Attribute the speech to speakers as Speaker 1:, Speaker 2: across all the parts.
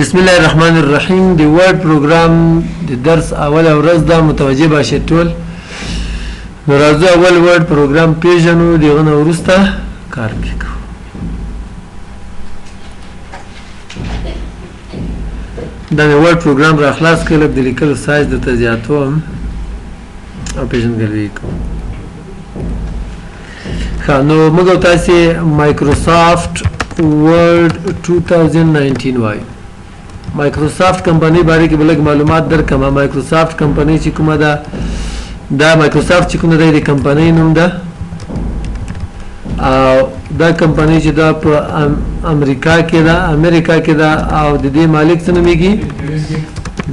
Speaker 1: بسم الله الرحمن الرحیم د ورډ پروګرام د درس اوله ورځ دا متوجه باشه ټول نو راځو اول ورډ پروګرام پیژنو دغه نو ورسته کار وکړو دا ورډ پروګرام را خلاص کړل د لیکل سایز د تزیاتوم او پیژنګلوي کوم نو موږ تاسو مایکروسافټ ورډ 2019 وایو مایکروسافټ کمپنی باندې کې بلګ معلومات درکمه مایکروسافټ کمپنی چې کومه ده دا مایکروسافټ چې کومه ده د کمپنی نوم ده او دا کمپنی چې دا په امریکا کې ده او د دې مالک څه نومېږي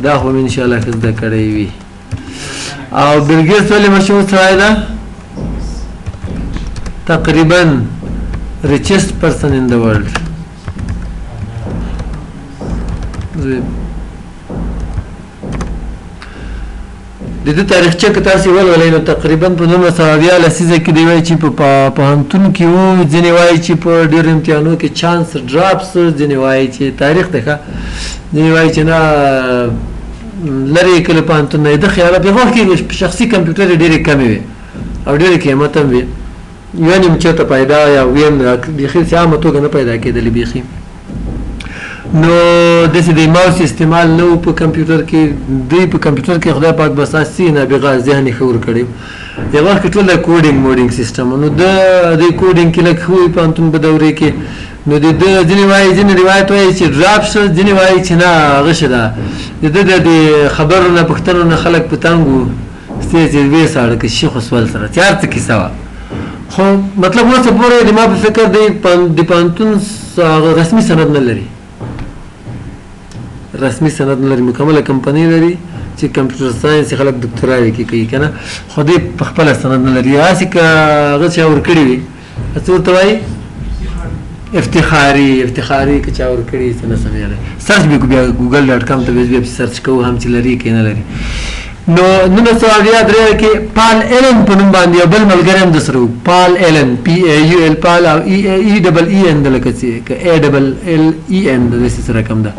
Speaker 1: دا هم ان شاء الله زده کړی وي او بیل ګیټس ولې مشهور سړی ده تقریبا richest person in the world د دې تاریخچه کې تاسو ولولئ نو تقریبا په 1900 لسیزه کې دی وایي چې په پوهنتون کې وو ځینې وایي چې په ډېر امتحانونو کې چانس ډراپس ځینې وایي چې تاریخ دی ځینې وایي چې نه لرې کله پوهنتون نه د خیاله په وخت کې شخصي کمپیوټر ډېرې کمې وي او ډېرې قیمت هم وي یعنی مچته پیدا یا ویم بخیر عامه توګه نه پیدا کېدلې بيخي نو د دې ماوس استعمال نو په کمپیوټر کې په کمپیوټر کې خدای پاک بس اساسي نه بغا ذهني خور کړي یو وخت ټول کوډینګ موډینګ سیستم نو د کوډینګ کې لکه خو په انتم په دورې کې نو د ځینې روایت وایي چې ډراپ شو ځینې وایي چې نه غشه ده د خبرونه پښتنونه خلک پتانګو ستې وې ساړه کې شیخ وسول سره تیار ته کې سوا خو مطلب نو څه پورې د ما په فکر دی د پانتون رسمي سند نه لري مکمله کمپنی لري چې کمپیوټر ساينس خلک ډاکټرای کوي کنه خو دې په خپل سند نه لري هسې که هغه چا ور کړی وي څه ورته وایي افتخاري که چا ور کړی څه نه سمېږي سرچ به بیا google.com ته به سرچ کوو هم چې لري کې نه لري نو 1983 کې پال ایلن په نوم باندې بل ملګری هم د سره پال ایلن PAUL پال او EEN د لکه چې ALLEN د سره کم ده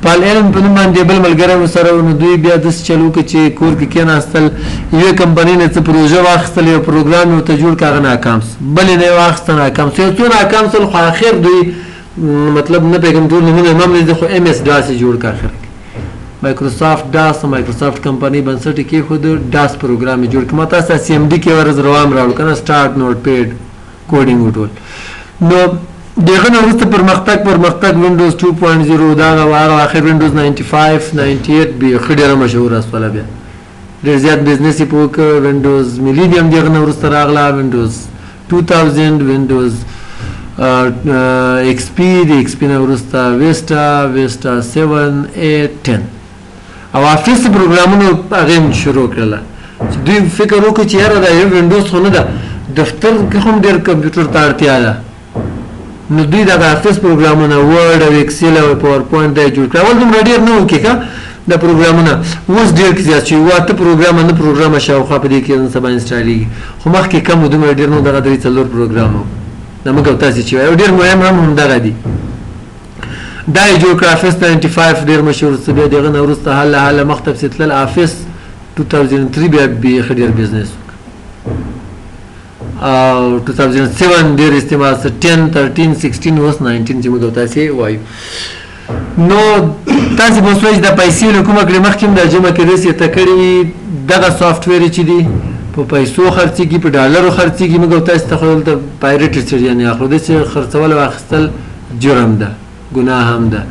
Speaker 1: پال ایلن په نوم باندې بل ملګری هم سره نو دوی بیا د چلو کې چې کور کې کېناستل یو کمپنی نه څه پروژه واخیستل یو پروګرام ته جوړ کاغه ناکام بل نه واخیستل ناکام خو اخر دوی مطلب نه پیغام ټول نه هم نه خو MS DOS جوړ کا اخر مایکروسافټ ډاس مایکروسافټ کمپنی بنسټ کې خود ډاس پروګرام جوړ کړه ماته CMD کې ورز روام راول کنه سٹارټ نوټ پیډ کوډینګ وټول نو دغه نو وروسته پرمختګ وینډوز 2.0 دا غواړو اخر وینډوز 95 98 به خډيره مشهور اسوله بیا ډېر زیات بزنس یې پوک وینډوز میلیډیم دغه نو وروسته راغلا وینډوز 2000 وینډوز XP د XP نو وروسته ویستا 7 8 10 او افیس پروګرامونو هغه شروع کړل دوی فکر وکړ چې یاره دا یو وینډوز خو نه ده دفتر کې هم ډېر کمپیوټر ته اړتیا ده نو دوی دا افیس پروګرامونه ورډ او ایکسل او پاور پوینټ دا جوړ کړل دومره ډېر نه وکړي دا پروګرامونه اوس ډېر زیات شي واته پروګرام شاوخوا په دې کې سبا انسټالېږي خو مخکې کم دومره ډېر نه دغه درې څلور پروګرامو دا موږ تاسو چې یو ډېر مهم هم دغه دي دا جوړ کړ افیس 95 ډېر مشهور څه به دغه نورسته حاله مختب ستل افیس 2003 بیا به خډیر بزنس او 2007 ډېر استعمال 10 13 16 اوس 19 چې موږ تاسو وایو نو تاسو په سوچ د پیسې له کومه کړي مخکې د جمع کې رسې تکړی دغه سافټ ویر چې دی په پیسو خرڅيږي په ډالرو خرڅيږي موږ تاسو ته خپل ته پایریټ څه یعنی اخلو د څه خرڅول او اخستل جرم ده ګناه هم ده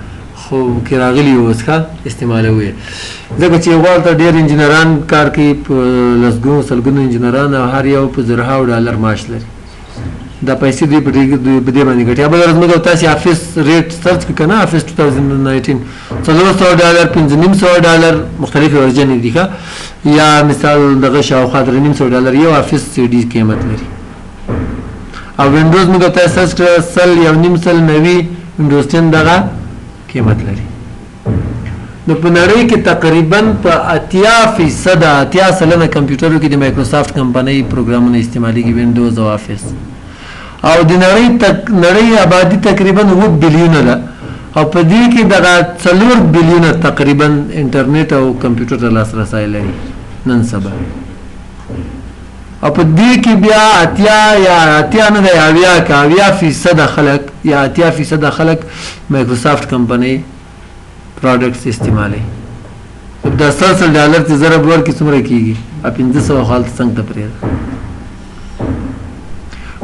Speaker 1: خو کې راغلی اوسه استعمالوي ځکه چې ورته ډېر انجنیران کار کوي په لسګونو سلګونو انجنیران او هر یو په زرهاو ډالر معاش لري دا پیسې دوی په دې باندې ګټي بل ورځ موږ تاسو افیس ریټ سرچ کنه افیس 2019 $400 $500 مختلف ورژن دي یا مثال دغه شاوخوا $900 یو افیس سی ډي قیمت لري او وینډوز موږ تاسو سرچ کړئ سل یو نیم سل نوي وینډوز 10 دغه قیمت لري نو په نړۍ کې تقریبا په 80% سلنه کمپیوټرو کې د مایکروسافټ کمپنۍ پروګرامونه استعمالېږي وینډوز او افیس او د نړۍ آبادی تقریبا 9 بلیون ده او په دې کې دغه 4 بلیونه تقریبا انټرنیټ او کمپیوټر ته لاسرسی لري نن سبا او په دې کې بیا 80 نه دی 80% خلک یا 80% خلک مایکروسافټ کمپنی پروډکټس استعمالي د $100 ته ضرب ورکړي څومره کېږي 1500 خالص څنګه پرې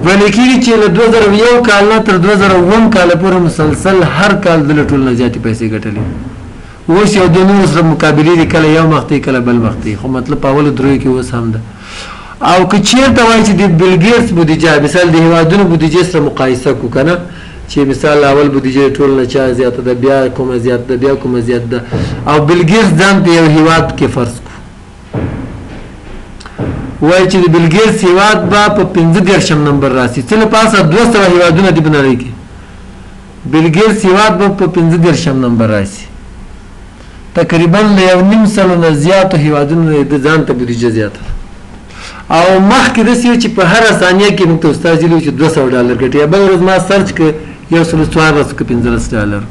Speaker 1: ویل کېږي چې له 2001 کال نه تر 2009 کال پورې مسلسل هر کال د ټول نه زیاتې پیسې ګټلې اوس یو د نور سره مقابلې دي کله یو مخته کله بل مخته خو مطلب په اول درو کې اوس هم ده او که چیرته وایي چې د بیل ګیټس بودیجه مثال د هیوادونو بودیجه سره مقایسه کو کنه چې مثال اول بودیجه ټول نه چا زیاته ده بیا کومه زیات ده بیا کومه زیات ده او بیل ګیټس ځان په یو هیواد کې فرض کو وایي چې د بیل ګیټس هیواد به په 15 نمبر راسي څه له پاسه 200 هیوادونه دي بنړۍ کې بیل ګیټس هیواد به په 15 نمبر راسي تقریبا له 1.5 سلو نه زیاتو هیوادونو د ځان ته بودیجه زیاته او مخکې داسې چې په هره ثانیه کې موږ ته استاد ویلي چې $200 ګټي یا بل ورځ ما سرچ کړ $114.15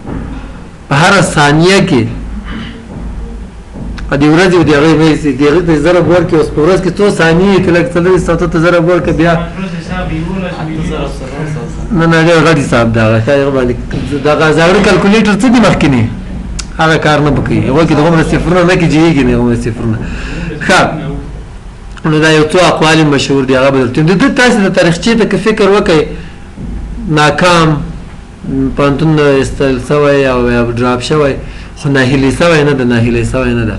Speaker 1: په هره ثانیه کې په دې ورځ د هغې ته ضرب ورکړي اوس په ورځ کې څو ثانیې کې لږ څلور ساعتو ته ضرب ورکړه بیا نه ډېر غټ حساب دی هغه دغه زاړه کلکولیټر څه دي مخکې هغه کار نه به کوي هغوی کې د هغومره صفرونه نه کېږي نه هغومره صفرونه ښه نو دا یو څو اقوال مشهور دي هغه به درته د تاسو د تاریخچې ته که فکر وکړئ ناکام پوهنتون ایستل سوی او ډراپ شوی خو ناهیلي سوی نه ده ناهیلي سوی نه ده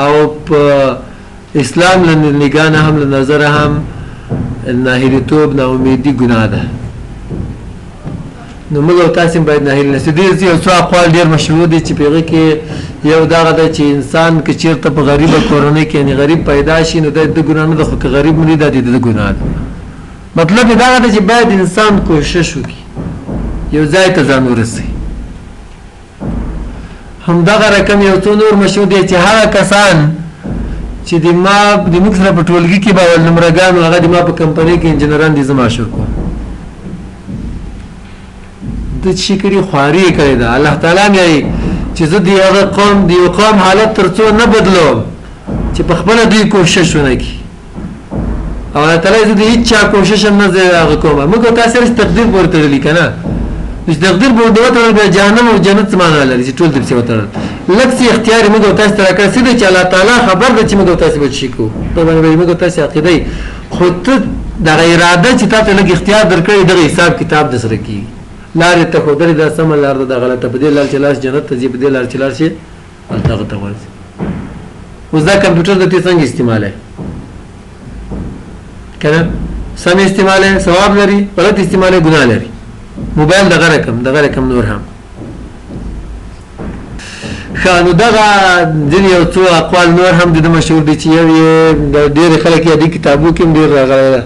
Speaker 1: او په اسلام له نګاه نه هم له نظره هم ناهیلیتوب ناامیدي ګناه ده نو موږ او تاسو باید ناهیلي نشو دې یو څو اقوال ډېر مشهور دي چې په هغې کې یو دغه ده چې انسان که چېرته په غریبه کورنۍ کې یعنې غریب پیدا شي نو دا د ګناه نه ده خو که غریب مري دا د ده ګناه ده مطلب یې دغه ده چې باید انسان کوشش وکړي یو ځای ته ځان ورسوي همدغه رقم یو څو نور مشهور دی چې هغه کسان چې د موږ سره په ټولګي کې به اول نمرګان هغه د ما په کمپنۍ کې انجینران دي زه معاشر کوم د چې کړي خواري یې کړې ده الله تعالی مې وایي چې زه د هغه قوم د یو قوم حالت تر څو نه بدلوم چې په خپله دوی کوشش ونه کړي او الله تعالی زه د هېڅ چا کوشش هم نه زه هغه کوم موږ او تاسې سره تقدیر پورې تړلي که نه چې تقدیر پورې وتړل بیا جهنم او جنت څه معنا لري چې ټول دې پسې وتړل لږ څه اختیار یې موږ او تاسې ته راکړی څه دی چې الله تعالی خبر ده چې موږ او تاسې به شي کوو په باندې به موږ او تاسې عقیده یي خو ته دغه اراده چې تا ته لږ اختیار درکړی دغه حساب کتاب درسره کېږي لارې ته ښودلې دا سمه لار ده دا غلطه په دې لار چې لاړ جنت ته ځي په دې لار چې لاړ شي هلته ته ورځي اوس دا کمپیوټر د ته څنګه استعمالوې که نه سم استعمالوې ثواب لري غلط استعمالوې ګناه لري موبایل دغه رقم نور هم ښه نو دغه ځینې یو څو اقوال نور هم د ده مشهور دي چې یو یې ډېرې خلک یې دې کتابو کې هم ډېر راغلی ده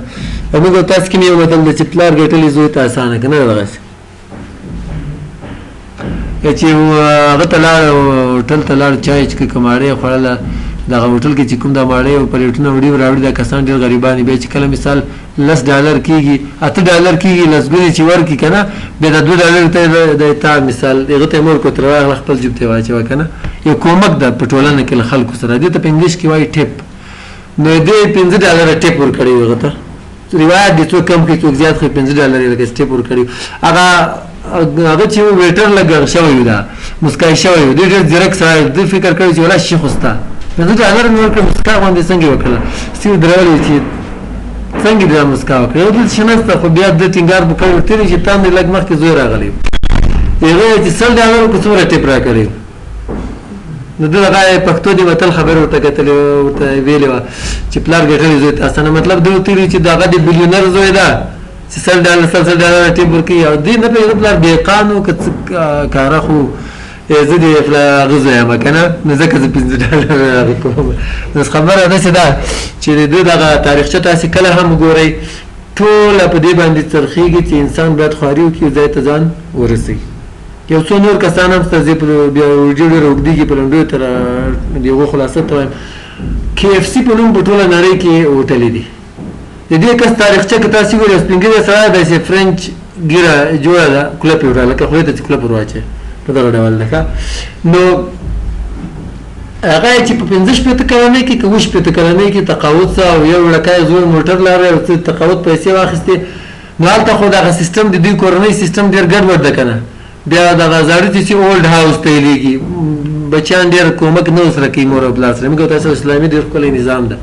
Speaker 1: او موږ تاسو کې مې یو متل دی چې پلار ګټلې زوی ته اسانه که نه ده دغسې چې هغه ته لاړ هوټل ته لاړ چای چې که ماړۍ یې خوړله دغه هوټل کې چې کوم دا ماړۍ او پلیټونه وړي راوړي دا کسان ډېر غریبان دي بیا چې کله مثال $10 کېږي $8 کېږي لسګونې چې ورکړي که نه بیا د $2 ته تا مثال هغه ته یې مور کوتره راغله خپل جیب ته یې واچوه که نه یو کومک ده په ټولنه کې له خلکو سره دې ته په انګلیش کې وایي ټیپ نو دې $5 ټیپ ورکړی و هغه ته روایت دي څوک کم کړي څوک زیات کړي $5 لکه ټیپ ورکړي هغه چې ویټر لږ شوی و دا مسکای شوی و دی ډېر ځیرک سړی دی فکر کوي چې ولا شي خو ستا $5 مې ورکړه مسکا باندې څنګه یې وکړله سیو درولې چې څنګه دې دا مسکا وکړه یو دلته ښه نسته خو بیا ده ټینګار به کوي ورته چې تا مې لږ مخکې زوی راغلی هغه یې چې $100 که څومره ټیپ راکړی نو ده هغه پښتو دې متل خبرې ورته کتلې ورته ویلې وه چې پلار ګټلې زوی ته اسانه مطلب ده ورته ویلي چې د هغه د بیلیونر زوی ده چې $100 ټیپ ورکوي او دې نه پوهېږه پلار بېقان و که څه کاره خو زه دې هغه زوی یم که نه نو ځکه زه $5 کوم نو خبره داسې ده چې د ده دغه تاریخچه تاسې کله هم وګورئ ټوله په دې باندې څرخېږي چې انسان باید خواري وکړي ځای ته ځان ورسوي یو څو نور کسان هم شته زه بیا ویډیو ډېره اوږدېږي په لنډیو ته د هغو خلاصه ته وایم KFC په نوم په ټوله نړۍ کې هوټلې دي د دې کس تاریخچه که تاسې ګورئ سپین ږیری سړی داسې فرنچ ګیره جوړه ده کلپ یې وړه لکه خولې ته چې کلپ ور واچوې په دغه ډول ده نو هغه چې په 15 کلنۍ کې که 20 کلنۍ کې تقاعد څه او یو لړکای زوړ موټر لاره او تقاعد پیسې واخیستې نو هلته خو دغه سیستم د دوی کورنۍ سیستم ډېر ګډوډ ده که نه بیا دغه زاړه چې اولډ هاوس پیلېږي بچیان ډېر کومک نه ورسره کوي مور او پلار سره موږ تاسو اسلامي ډېر ښکلی نظام ده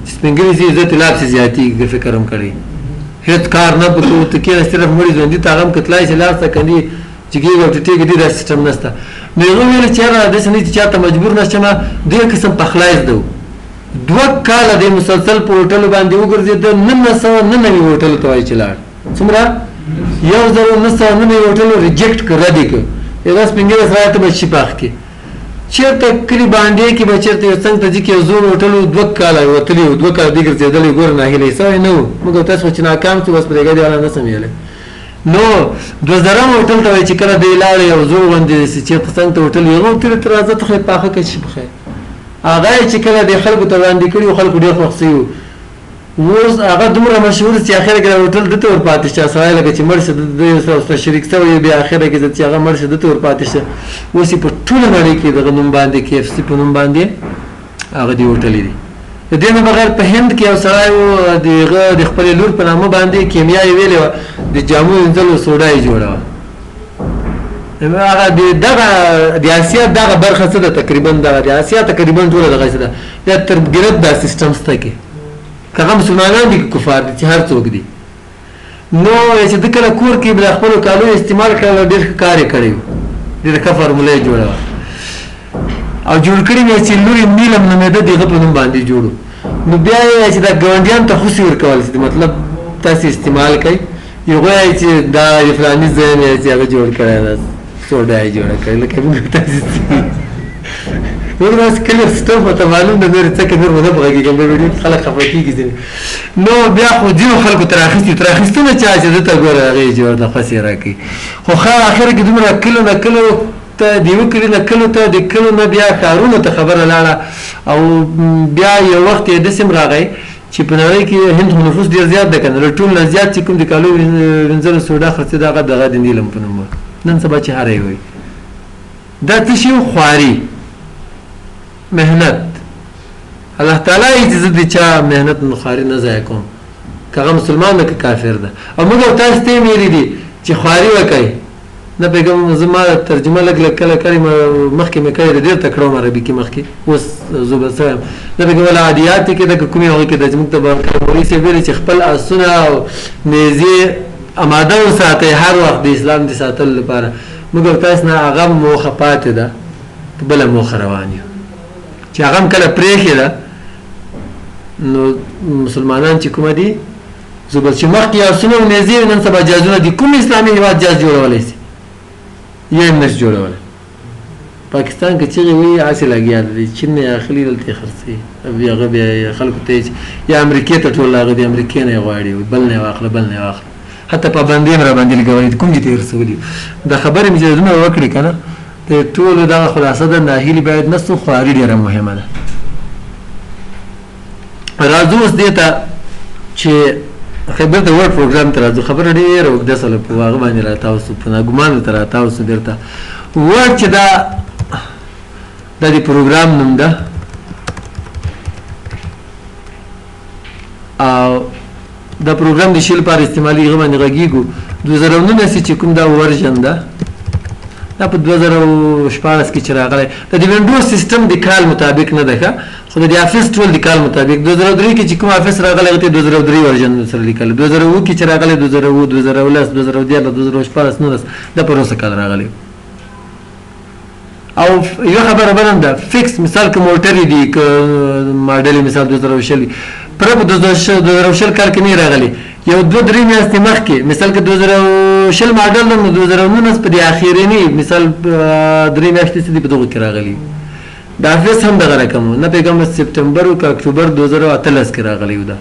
Speaker 1: چې سپین ږیري چې عزت لاب چې زیاتېږي فکر هم کړی هېڅ کار نه په تو ته کېنه صرف مړي ژوندي ته هغه هم که تلای شي لار ته کني جګېږي او ټیټېږي ډېر دا سیسټم نشته نو هغه ویل چې یاره داسې نه چې چاته مجبور نه شم ډېر قسم پخلی زده و 2 کاله دی مسلسل په هوټلو باندې وګرځېده 1999 هوټلو ته وایي چې لاړ څومره 1999 هوټلو ریجیکټ کړ ردې کړ یوه سپین ږیری سره ته به شي پاخ کړي چېرته کلي باندې کې به چېرته یو څنګ ته ځي کې یو زوړ هوټل 2 کاله وتلي و 2 کاله دی ګرځېدلی ګوره ناهیلی سوی نه و موږ تاسو چې ناکام شو بس پرېږدي والا نه سم ویلی نو 2000 هوټل ته وایي چې کله دی لاړې یو زوړ غوندې چېرته څنګ ته هوټل یو تېره ته راځه ته خو یې پاخه کړه چې پخی هغه یې چې کله دی خلکو ته وړاندې کړي و خلکو ډېر خوښ سوي و اوس هغه دومره مشهور چې اخره کې هوټل دته ور پاتې شه سړی لکه چې مړ شه د سره شریک سوی بیا اخره کې چې هغه مړ شه دته ور پاتې شه اوس یې په ټوله نړۍ کې دغه نوم باندې KFC په نوم باندې هغه دی هوټلې دي د دې نه بغیر په هند کې یو سړی و دغه د خپلې لور په نامه باندې کیمیا یې ویلې وه د جامو وینځلو سوډا یې جوړه وه هغه د اسیا دغه برخه څه ده تقریبا دغه د اسیا تقریبا ټوله دغه څه ده یا تر ګرد دا سیسټم شته کې که هغه مسلمانان دي که کفار دي چې هر څوک دي نو چې د کله کور کې د خپلو کالو استعمال کړل ډېر ښه کار یې کړی و ډېره ښه فارموله یې جوړه وه او جوړ کړي مې چې لور یې نیلم نومېده د هغه په نوم باندې جوړ نو بیا یې چې دا ګاونډیانو ته خوشي ورکول چې مطلب تاسې استعمال کوئ یو وایي چې دا د فلاني ځای مې چې هغه جوړ کړی ده سوډا یې جوړه کړې لکه موږ تاسې موږ داسې کلیر سټوف ورته معلوم ده نور څه کې نور ونه بغږېږم به ویډیو خلک خفه کېږي ځینې نو بیا خو ځینو خلکو تر اخیستونه چا چې ده ته ګوره هغې یې جوړ ده خوښ یې راکوي خو اخره کې دومره کلو نه کلو ته د یوه کلي نه کلو ته د کلو نه بیا ښارونو ته خبره لاړه او بیا یو وخت یې داسې هم راغی چې په نړۍ کې هند خو نفوس ډېر زیات ده که نه له ټول نه زیات چې کوم د کالو وینځلو سوډا خرڅېده هغه دغه د نیلم په نوم نن سبا چې هر یې وایي دا څه شي خواري محنت الله تعالی یې چې زه د چا محنت خواري نه ضایع کوم که هغه مسلمان ده که کافر ده او موږ تاسو ته یې ویلي دي چې خواري وکئ نه پوهېږم زما ترجمه لږ لږ کله کړې مخکې مې کړې ده ډېر تکړه وم عربي کې مخکې اوس زه به څه یم نه پوهېږم ولا عادیات کې ده که کومې هغې کې ده چې موږ ته به مولوي صاحب ویلي چې خپل آسونه او نیزې اماده وساتئ هر وخت د اسلام د ساتلو لپاره موږ تاسو نه هغه موخه پاتې ده په بله موخه روان یو چې هغه هم کله پرېښې ده نو مسلمانان چې کومه دي زه به چې مخکې آسونه او نیزې نن سبا جازونه دي کوم اسلامي هېواد جاز جوړولی شي یې هم نشي جوړولی پاکستان کې چغې وایي هسې لګیا دی چین نه یې اخلي دلته یې خرڅوي هغه بیا خلکو ته یې یا امریکې ته ټول هغه د امریکې نه یې غواړي بل نه یې واخله بل نه یې واخله حتی پابندۍ هم راباندې لګولي دي کوم چې ته یې رسولي دا خبرې مې چې دومره وکړې که نه د ټولو دغه خلاصه ده ناهیلي باید نه څو خواري ډېره مهمه ده راځو اوس دې ته چې خبر د ورډ پروګرام ته راځو خبره ډېره اوږده سوله په هغه باندې راتاو سو په ناګومان ورته راتاو سو بېرته ورډ چې دا د پروګرام نوم ده او دا پروګرام د شي لپاره استعمالي هغه باندې غږېږو 2019 چې کوم دا ورژن ده دا په 2014 کې چې راغلی د وینډوز سیسټم د کال مطابق نه ده ښه خو د افیس ټول د کال مطابق 2003 کې چې کوم افیس راغلی هغه ته 2003 ورژن سره لیکل 2009 کې چې راغلی 2010 2011 2014 2015 دا په روسه کال راغلی او یو خبره بلم ده فکس مثال که موټرې دي که ماډل مثال 2020 پر په 2020 کال کې نه راغلی یو 2-3 میاشتې مخکې مثال که 2020 ماډل نو 2019 په دې اخیرنی مثال 3 میاشتې سدي په دغه کې راغلی دا افیس هم دغه رقم نه پیغام سپټمبر او اکتوبر 2013 کې راغلی و دا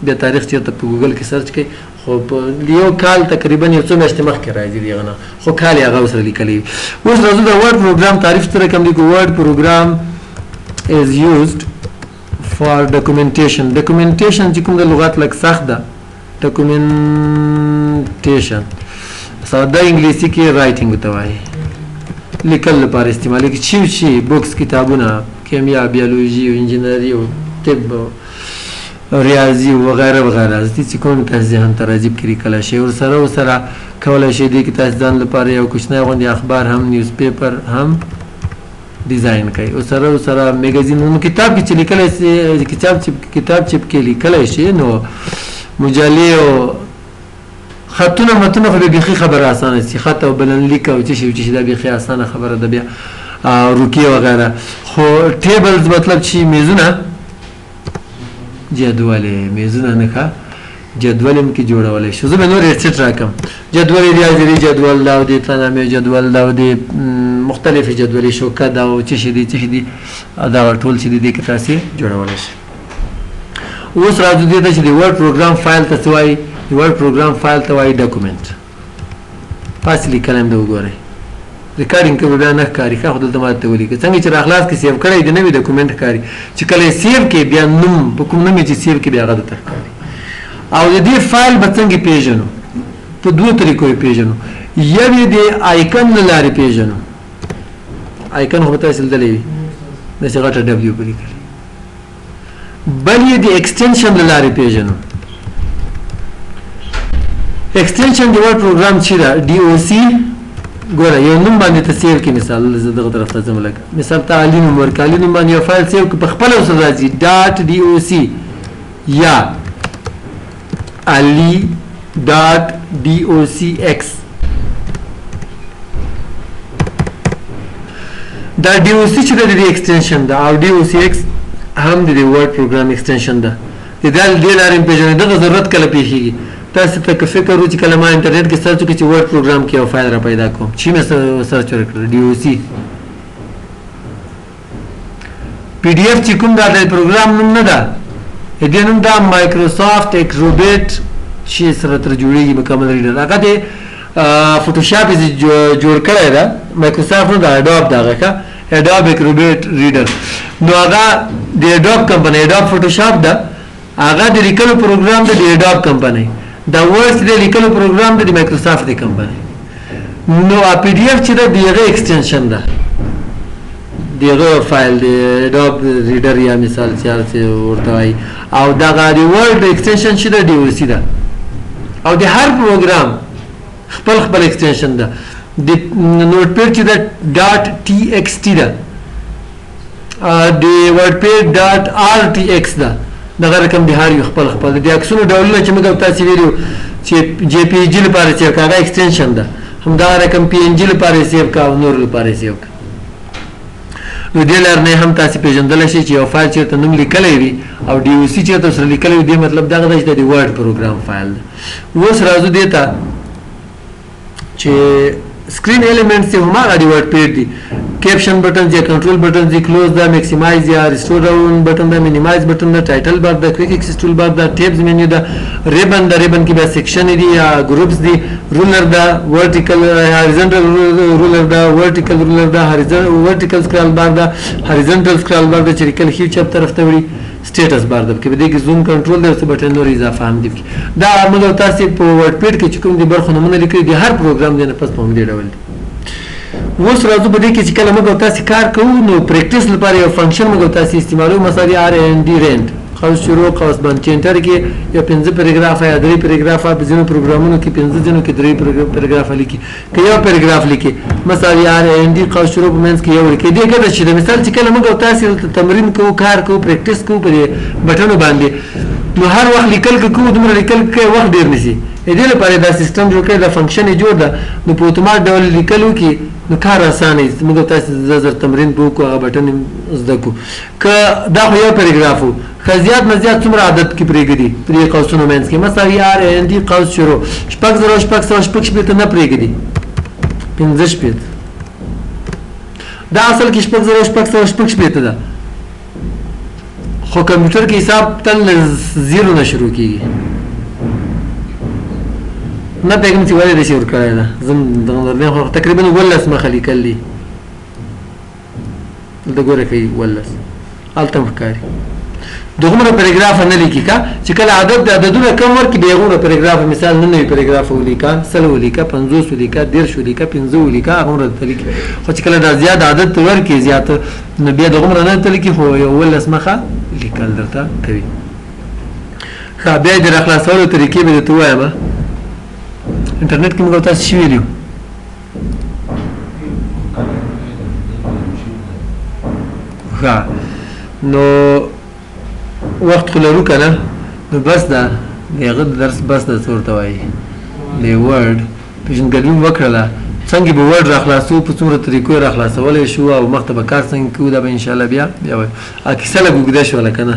Speaker 1: د تاریخ چیرته په ګوګل کې سرچ کړئ خو په یو کال تقریبا یو څو میاشتې مخکې راځي دی غنه خو کال یې هغه سره لیکلی اوس راځو د ورډ پروګرام تعریف سره کوم دی ورډ پروګرام is used for documentation چې کوم د لغت لک سخت ده ډاکومنټیشن ساده انګلیسي کې رائټینګ ته وایي لیکل لپاره استعمال کې چی بوکس کتابونه کیمیا بیولوژي او انجینری او طب ریاضي وغیرہ وغیرہ چې کوم تاسو ځان ته راځي کې لیکل شي او سره کولای شي د تاسو ځان لپاره یو کوچنی غونډه اخبار هم نیوز پیپر هم ډیزاین کوي او سره میگزینونو کتاب کې لیکل شي کتاب چې کې لیکل شي نو مجلې او خطونه متونه خو به خبره اسانه شي خط او بلن لیک او چې دا به اسانه خبره ده بیا روکی وغیرہ خو ټیبلز مطلب چې میزونه میزونه نه ښه جدول هم کې جوړولای شو زه به نور ریسټ راکم جدول ریاضي جدول دا د تنامه جدول دا د مختلفې جدولې شو کدا او چې دي دا ټول چې دي کې تاسو جوړولای شي اوس راځو دې ته چې د ورډ پروګرام فایل ته وایي ورډ پروګرام فایل ته وایي ډاکومنت فاصله کلم دا وګورئ ریکارډینګ کې به نه ښکاري ښه خو دلته ماته ولیکئ څنګه چې راخلاص کې سیو کړی د نوي ډاکومنټ ښکاري چې کله یې سیو کې بیا نوم په کوم نوم چې سیو کې بیا هغه درته ښکاري او د دې فایل به څنګه پیژنو په دوه طریقو یې پیژنو یو یې د آیکن له لارې پیژنو آیکن خو به تاسو لیدلی وي داسې غټه ډبلیو په لیکلي بل یې د ایکسټنشن له لارې پیژنو ایکسټنشن د ورډ پروګرام چې ده ډي او سی ګوره یو نوم باندې ته سیو کې مثال زه دغه طرف ته ځم لکه مثال ته علي نوم ورکړه علي نوم باندې یو فایل سیو کې په خپله اوس راځي ډاټ ډي او سی یا ali dot docx دا doc چې د ایکسټنشن دا او docx هم د ورډ پروګرام ایکسټنشن ده د دې لارې پیژنې دغه ضرورت کله پیښیږي تاسو ته فکر وکړئ چې کله ما انټرنیټ کې سرچ وکړم چې ورډ پروګرام کې یو فایل را پیدا کوم چې مې سرچ وکړ doc pdf چې کوم دا د پروګرام نوم نه ده دې نوم دا مایکروسافټ اکروبیټ شي سره تر جوړیږي مکمل ریډر هغه د فوټوشاپ جوړ کړی ده مایکروسافټ نو دا اډوب دغه ښه اډوب اکروبیټ ریډر نو هغه د اډوب کمپنۍ اډوب فوټوشاپ ده هغه د لیکلو پروګرام د اډوب کمپنۍ دا ورډ د لیکلو پروګرام د مایکروسافټ د کمپنۍ نو پی ډی اف چې د دغه ایکسټنشن ده دغه فایل د اډوب ریډر یا مثال چې ورته وایي او دغه د ورډ ایکسټنشن چې د ډي او سی ده او د هر پروګرام خپل ایکسټنشن ده د نوټ پیډ چې د ډاټ ټي ایکس ټي ده د ورډ پیډ ډاټ آر ټي ایکس ده دغه رقم د هر یو خپل د عکسونو ډولونه چې موږ تاسو ویلو چې جی پی جی لپاره چې هغه ایکسټنشن ده همدا رقم پی ان جی لپاره سیو کا او نور لپاره سیو کا نو دې لار نه هم تاسو پیژندل شي چې یو فایل چیرته نوم لیکلی وي او ډي او سی چیرته سره لیکلی وي دې مطلب دا دی چې د ورډ پروګرام فایل دی اوس راځو دې ته چې سکرین ایلیمنټس هم هغه د ورډ پیډ دي کیپشن بٹن یا کنټرول بٹن دی کلوز دا میکسیمایز یا ریسټور ډاون بٹن دا مینیمایز بٹن دا ټایټل بار دا کویک ایکسس ټول بار دا ټیبز مینیو دا ریبن کې به سیکشن دي یا ګروپس دي رولر دا ورټیکل هاریزونټل رولر دا ورټیکل رولر دا ورټیکل سکرال بار دا هاریزونټل سکرال بار دا چې کله هیڅ چپ طرف ته وړي سټیټس بار د کې به د زوم کنټرول د بټن نور اضافه هم دي دا موږ تاسو په ورډ پیډ کې چې کوم دي برخه نمونه لیکلي دي هر پروګرام دی نه پس په دې ډول دي اوس راځو په دې کې چې کله موږ تاسو کار کوو نو پریکټیس لپاره یو فنکشن موږ تاسو استعمالوو مثلا ار ان ډي رند خاص شروع خاص باندې انټر کې یو 15 پیراګراف یا 3 پیراګراف په ځینو پروګرامونو کې 15 ځینو کې 3 پیراګراف لیکي که یو پیراګراف لیکي مثلا ار ان ډي خاص شروع په منځ کې یو لیکي دې کې چې مثال چې کله موږ تاسو تمرین کوو کار کوو پریکټیس کوو په بټنو باندې نو هر وخت لیکل کوو دومره لیکل کې وخت ډیر نشي دې لپاره دا سیستم جوړ کړی دا فنکشن جوړ ده نو په اتومات ډول لیکلو کې نو کار اسانه دی موږ تاسو زر تمرین وکړو هغه بټن زده کو که دا خو یو پیراګراف وو که زیات نه زیات څومره عادت کې پرېږدي پرې قوسونو منځ کې مثلا ار ان ډي قوس شروع شپږ ته نه پرېږدي 15 شپږ دا اصل کې شپږ ده خو کمپیوټر کې حساب تل زیرو نه شروع کیږي نه پیغام چې ولې د شروع کړی ده زم دغه خو تقریبا ولس مخه لیکل دي د ګوره کوي ولس الته ښکاري دغمره پیراګراف نه لیکي کا چې کله عدد د عددونه کم ورکړي به هغه پیراګراف مثال نه نوی پیراګراف ولیکا سلو ولیکا 50 ولیکا 10 ولیکا 15 ولیکا هغه ته لیکي خو چې کله دا زیات عدد ورکړي زیات نو بیا دغمره نه ته لیکي خو یو ول اسمخه لیکل درته کوي ښه بیا د خلاصولو طریقې به ته وایم انټرنیټ کې موږ تاسو شي ویلو ښه نو وخت خو لرو که نه نو بس ده د هغه درس بس ده څه ورته وایي د ورډ پېژندګلوي مو وکړله څنګه به ورډ راخلاصو په څومره طریقو یې راخلاصولی شو او مخته به کار څنګه کوو دا به انشاءالله بیا وایو کیسه لږ اوږده شوله که نه